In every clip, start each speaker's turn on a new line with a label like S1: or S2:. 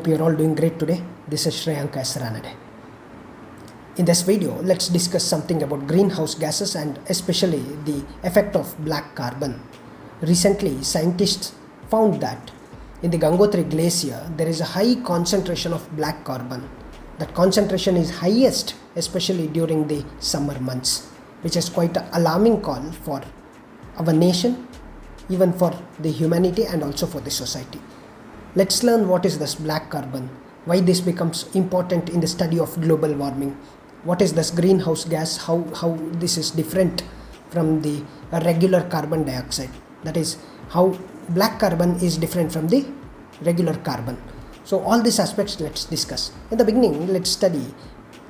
S1: hope you're all doing great today. This is Shreyanka Saranade. In this video, let's discuss something about greenhouse gases and especially the effect of black carbon. Recently, scientists found that in the Gangotri glacier, there is a high concentration of black carbon. That concentration is highest especially during the summer months, which is quite an alarming call for our nation, even for the humanity and also for the society. Let's learn what is this black carbon, why this becomes important in the study of global warming, what is this greenhouse gas, how this is different from the regular carbon dioxide, that is how black carbon is different from the regular carbon. So all these aspects let's discuss. In the beginning, let's study.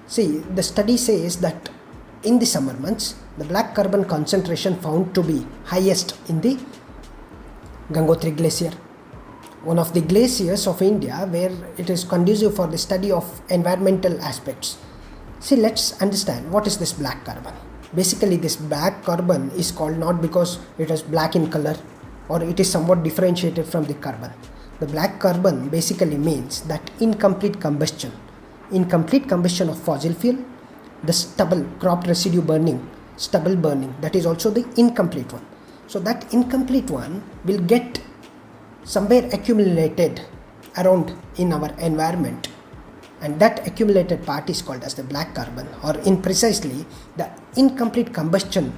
S1: See, the study says that in the summer months, the black carbon concentration found to be highest in the Gangotri glacier, one of the glaciers of India where it is conducive for the study of environmental aspects. See, let's understand what is this black carbon. Basically, this black carbon is called not because it is black in color or it is somewhat differentiated from the carbon. The black carbon basically means that incomplete combustion of fossil fuel, the stubble, crop residue burning, stubble burning, that is also the incomplete one. So that incomplete one will get somewhere accumulated around in our environment, and that accumulated part is called as the black carbon, or in precisely the incomplete combustion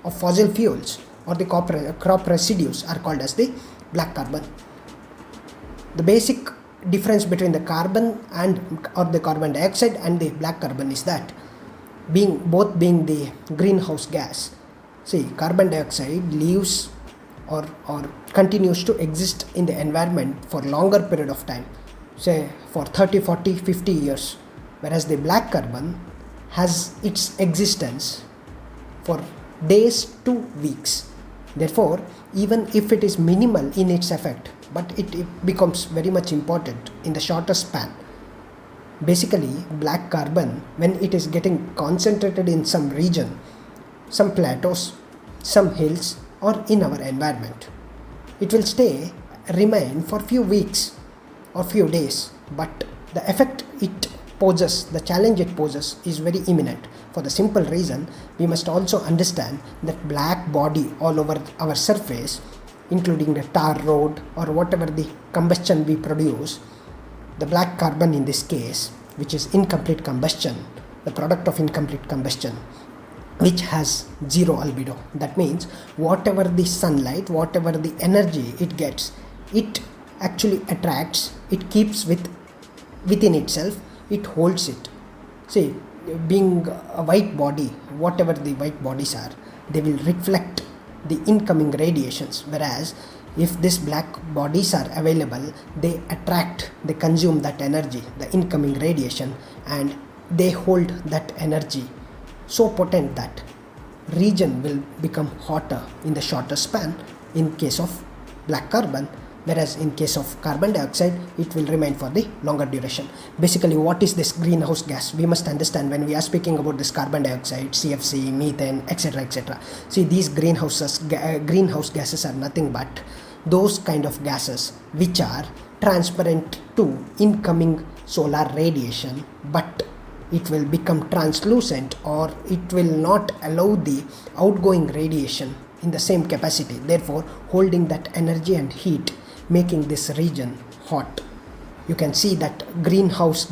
S1: of fossil fuels or the crop residues are called as the black carbon. The basic difference between the carbon or the carbon dioxide and the black carbon is that both being the greenhouse gas. See, carbon dioxide lives or continues to exist in the environment for longer period of time, say for 30, 40, 50 years, whereas the black carbon has its existence for days to weeks. Therefore, even if it is minimal in its effect, but it becomes very much important in the shorter span. Basically, black carbon, when it is getting concentrated in some region, some plateaus, some hills, or in our environment, it will remain for few weeks or few days, but the effect it poses, the challenge it poses is very imminent. For the simple reason, we must also understand that black body all over our surface, including the tar road or whatever the combustion we produce, the black carbon in this case, which is incomplete combustion, the product of incomplete combustion, which has zero albedo. That means whatever the sunlight, whatever the energy it gets, it actually attracts, it keeps within itself, it holds it. See, being a white body, whatever the white bodies are, they will reflect the incoming radiations, whereas if these black bodies are available, they attract, they consume that energy, the incoming radiation, and they hold that energy so potent that region will become hotter in the shorter span in case of black carbon, whereas in case of carbon dioxide, it will remain for the longer duration. Basically, what is this greenhouse gas? We must understand when we are speaking about this carbon dioxide, CFC, methane, etc., etc. See, these greenhouse gases are nothing but those kind of gases which are transparent to incoming solar radiation, but it will become translucent or it will not allow the outgoing radiation in the same capacity, therefore holding that energy and heat, making this region hot. You can see that greenhouse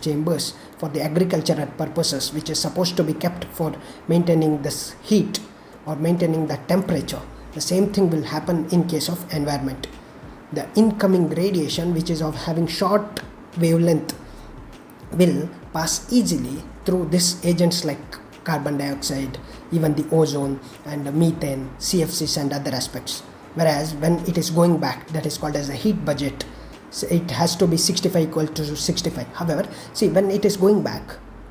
S1: chambers for the agricultural purposes, which is supposed to be kept for maintaining this heat or maintaining the temperature. The same thing will happen in case of environment. The incoming radiation, which is of having short wavelength, will pass easily through these agents like carbon dioxide, even the ozone and the methane, CFCs and other aspects. Whereas when it is going back, that is called as a heat budget. So it has to be 65 equal to 65. However, see, when it is going back,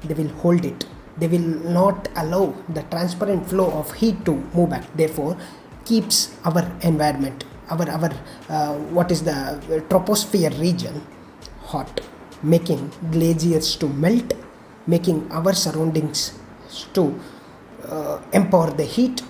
S1: they will hold it. They will not allow the transparent flow of heat to move back. Therefore, keeps our environment, our what is the troposphere region hot, making glaciers to melt, making our surroundings to empower the heat,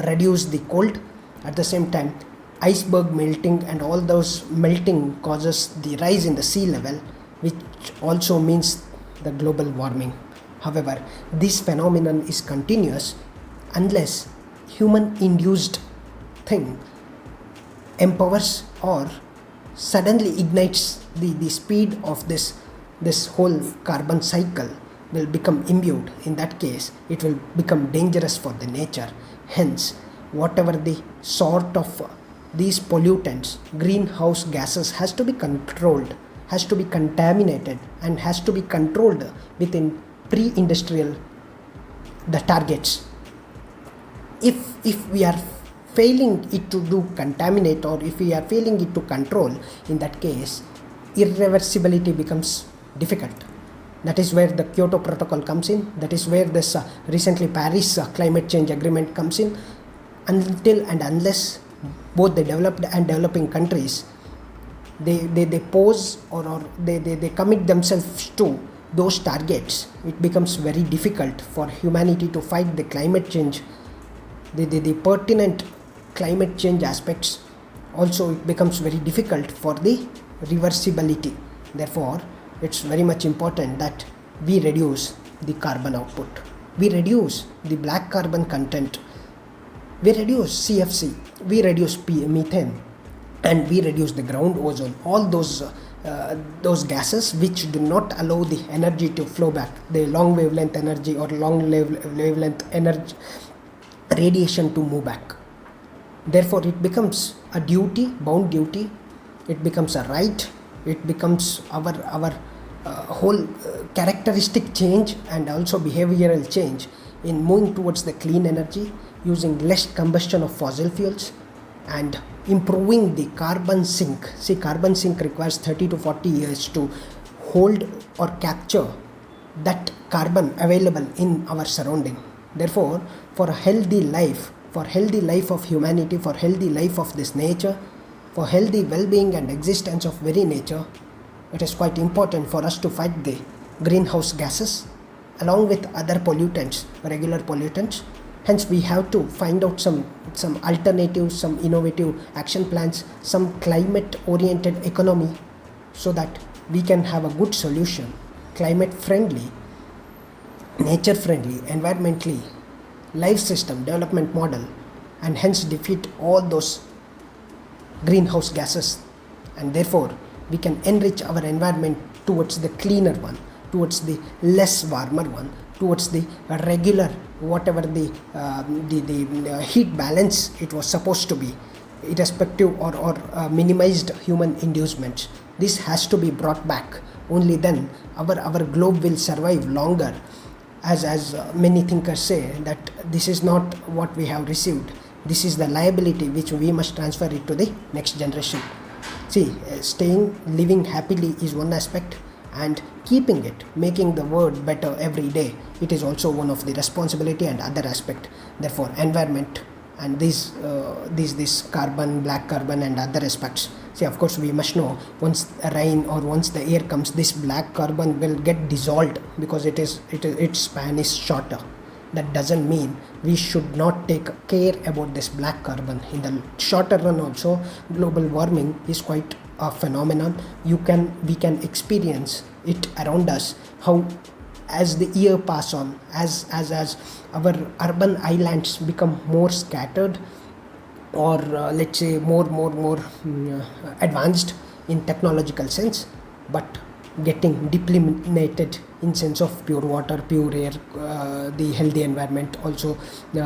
S1: reduce the cold, at the same time iceberg melting, and all those melting causes the rise in the sea level, which also means the global warming. However, this phenomenon is continuous unless human induced thing empowers or suddenly ignites the speed of this whole carbon cycle will become imbued. In that case, it will become dangerous for the nature. Hence, whatever the sort of these pollutants, greenhouse gases, has to be controlled, has to be contaminated, and has to be controlled within pre-industrial the targets. If we are failing it to do contaminate, or if we are failing it to control, in that case irreversibility becomes difficult. That is where the Kyoto Protocol comes in. That is where this recently Paris climate change agreement comes in. Until and unless both the developed and developing countries they pose or they commit themselves to those targets, it becomes very difficult for humanity to fight the climate change, the pertinent climate change aspects. Also, it becomes very difficult for the reversibility. Therefore, it's very much important that we reduce the carbon output, we reduce the black carbon content, we reduce CFC, we reduce methane, and we reduce the ground ozone, all those gases which do not allow the energy to flow back, the long wavelength energy or long wavelength energy radiation to move back. Therefore, it becomes a duty, bound duty, it becomes a right, it becomes our whole characteristic change and also behavioral change in moving towards the clean energy, using less combustion of fossil fuels, and improving the carbon sink. See, carbon sink requires 30 to 40 years to hold or capture that carbon available in our surrounding. Therefore, for a healthy life, for healthy life of humanity, for healthy life of this nature, for healthy well-being and existence of very nature, it is quite important for us to fight the greenhouse gases along with other pollutants, regular pollutants. Hence, we have to find out some alternatives, some innovative action plans, some climate-oriented economy, so that we can have a good solution, climate-friendly, nature-friendly, environmentally, life system development model, and hence defeat all those greenhouse gases. And therefore, we can enrich our environment towards the cleaner one, towards the less warmer one, towards the regular, whatever the heat balance it was supposed to be, irrespective or minimized human inducements. This has to be brought back. Only then our globe will survive longer. As many thinkers say, that this is not what we have received, this is the liability which we must transfer it to the next generation. See, living happily is one aspect, and keeping it, making the world better every day, it is also one of the responsibility and other aspect. Therefore, environment and this carbon, black carbon, and other aspects. See, of course, we must know, once rain or once the air comes, this black carbon will get dissolved because its span is shorter. That doesn't mean we should not take care about this black carbon. In the shorter run also, global warming is quite a phenomenon. We can experience it around us, how as the year pass on, as our urban islands become more scattered, or let's say more advanced in technological sense, but getting depleted in sense of pure water, pure air, the healthy environment, also the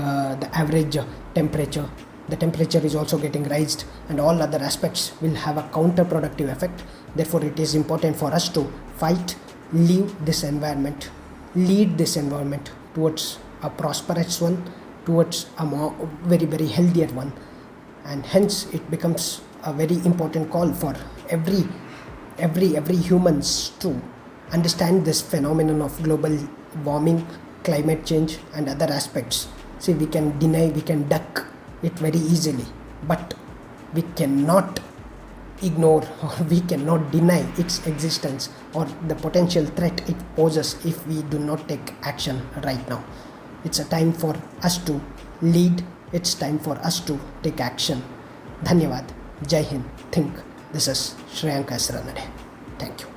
S1: average temperature. The temperature is also getting raised, and all other aspects will have a counterproductive effect. Therefore, it is important for us to lead this environment towards a prosperous one, towards a more very, very healthier one. And hence, it becomes a very important call for every humans to understand this phenomenon of global warming, climate change, and other aspects. See, we can deny, we can duck it very easily, but we cannot ignore or we cannot deny its existence or the potential threat it poses if we do not take action right now. It's a time for us to lead, it's time for us to take action. ಧನ್ಯವಾದ. ಜೈ Hind. Think. This is ಶ್ರೇಯಾಂಕ ಹೆಸರನ್ನಡೆ. Thank you.